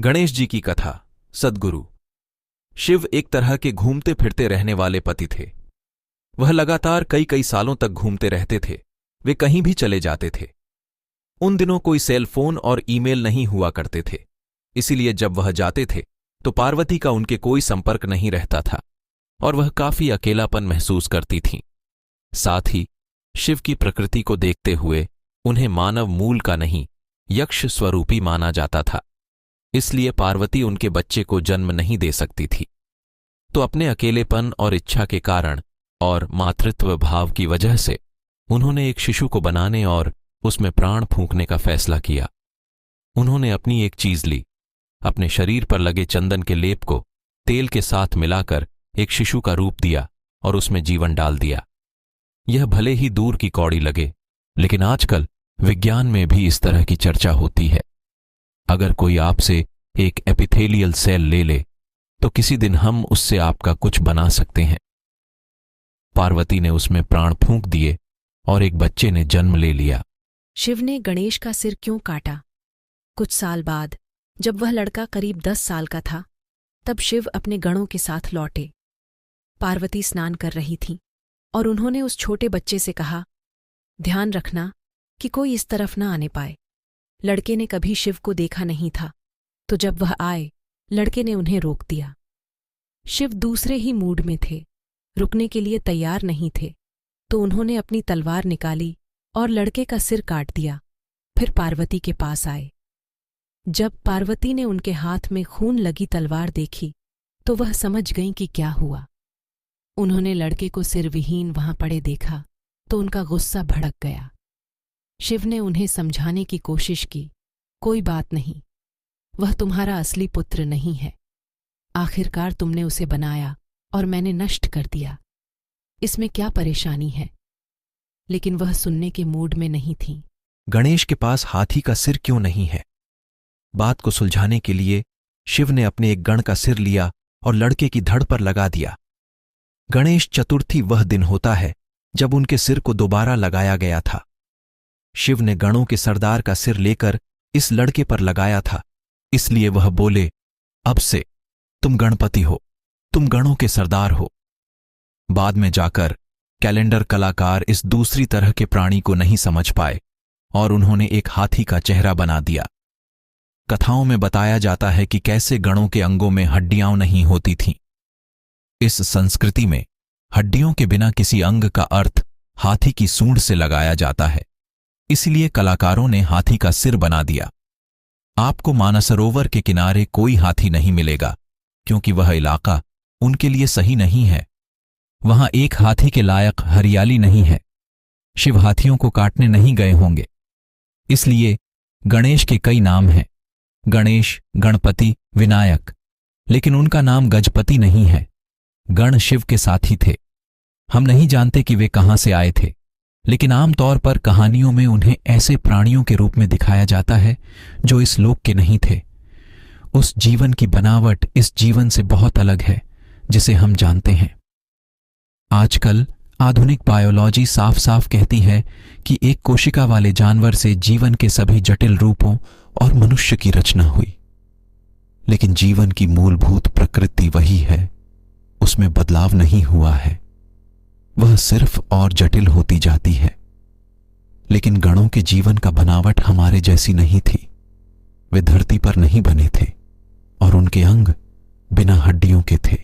गणेश जी की कथा। सद्गुरु शिव एक तरह के घूमते फिरते रहने वाले पति थे। वह लगातार कई कई सालों तक घूमते रहते थे। वे कहीं भी चले जाते थे। उन दिनों कोई सेल फोन और ईमेल नहीं हुआ करते थे, इसीलिए जब वह जाते थे तो पार्वती का उनके कोई संपर्क नहीं रहता था और वह काफी अकेलापन महसूस करती थीं। साथ ही शिव की प्रकृति को देखते हुए उन्हें मानव मूल का नहीं, यक्ष स्वरूपी माना जाता था। इसलिए पार्वती उनके बच्चे को जन्म नहीं दे सकती थी। तो अपने अकेलेपन और इच्छा के कारण और मातृत्व भाव की वजह से उन्होंने एक शिशु को बनाने और उसमें प्राण फूंकने का फैसला किया। उन्होंने अपनी एक चीज ली, अपने शरीर पर लगे चंदन के लेप को तेल के साथ मिलाकर एक शिशु का रूप दिया और उसमें जीवन डाल दिया। यह भले ही दूर की कौड़ी लगे, लेकिन आजकल विज्ञान में भी इस तरह की चर्चा होती है। अगर कोई आपसे एक एपिथेलियल सेल ले ले तो किसी दिन हम उससे आपका कुछ बना सकते हैं। पार्वती ने उसमें प्राण फूंक दिए और एक बच्चे ने जन्म ले लिया। शिव ने गणेश का सिर क्यों काटा? कुछ साल बाद जब वह लड़का करीब 10 साल का था, तब शिव अपने गणों के साथ लौटे। पार्वती स्नान कर रही थीं और उन्होंने उस छोटे बच्चे से कहा, ध्यान रखना कि कोई इस तरफ न आने पाए। लड़के ने कभी शिव को देखा नहीं था, तो जब वह आए, लड़के ने उन्हें रोक दिया। शिव दूसरे ही मूड में थे, रुकने के लिए तैयार नहीं थे, तो उन्होंने अपनी तलवार निकाली और लड़के का सिर काट दिया। फिर पार्वती के पास आए। जब पार्वती ने उनके हाथ में खून लगी तलवार देखी तो वह समझ गईं कि क्या हुआ। उन्होंने लड़के को सिर विहीन वहां पड़े देखा तो उनका गुस्सा भड़क गया। शिव ने उन्हें समझाने की कोशिश की, कोई बात नहीं, वह तुम्हारा असली पुत्र नहीं है। आखिरकार तुमने उसे बनाया और मैंने नष्ट कर दिया, इसमें क्या परेशानी है? लेकिन वह सुनने के मूड में नहीं थी। गणेश के पास हाथी का सिर क्यों नहीं है? बात को सुलझाने के लिए शिव ने अपने एक गण का सिर लिया और लड़के की धड़ पर लगा दिया। गणेश चतुर्थी वह दिन होता है जब उनके सिर को दोबारा लगाया गया था। शिव ने गणों के सरदार का सिर लेकर इस लड़के पर लगाया था, इसलिए वह बोले, अब से तुम गणपति हो, तुम गणों के सरदार हो। बाद में जाकर कैलेंडर कलाकार इस दूसरी तरह के प्राणी को नहीं समझ पाए और उन्होंने एक हाथी का चेहरा बना दिया। कथाओं में बताया जाता है कि कैसे गणों के अंगों में हड्डियां नहीं होती थीं। इस संस्कृति में हड्डियों के बिना किसी अंग का अर्थ हाथी की सूंड से लगाया जाता है, इसलिए कलाकारों ने हाथी का सिर बना दिया। आपको मानसरोवर के किनारे कोई हाथी नहीं मिलेगा, क्योंकि वह इलाका उनके लिए सही नहीं है। वहां एक हाथी के लायक हरियाली नहीं है। शिव हाथियों को काटने नहीं गए होंगे। इसलिए गणेश के कई नाम हैं, गणेश, गणपति, विनायक, लेकिन उनका नाम गजपति नहीं है। गण शिव के साथी थे। हम नहीं जानते कि वे कहां से आए थे, लेकिन आमतौर पर कहानियों में उन्हें ऐसे प्राणियों के रूप में दिखाया जाता है जो इस लोक के नहीं थे। उस जीवन की बनावट इस जीवन से बहुत अलग है जिसे हम जानते हैं। आजकल आधुनिक बायोलॉजी साफ साफ कहती है कि एक कोशिका वाले जानवर से जीवन के सभी जटिल रूपों और मनुष्य की रचना हुई। लेकिन जीवन की मूलभूत प्रकृति वही है, उसमें बदलाव नहीं हुआ है। वह सिर्फ और जटिल होती जाती है। लेकिन गणों के जीवन का बनावट हमारे जैसी नहीं थी। वे धरती पर नहीं बने थे और उनके अंग बिना हड्डियों के थे।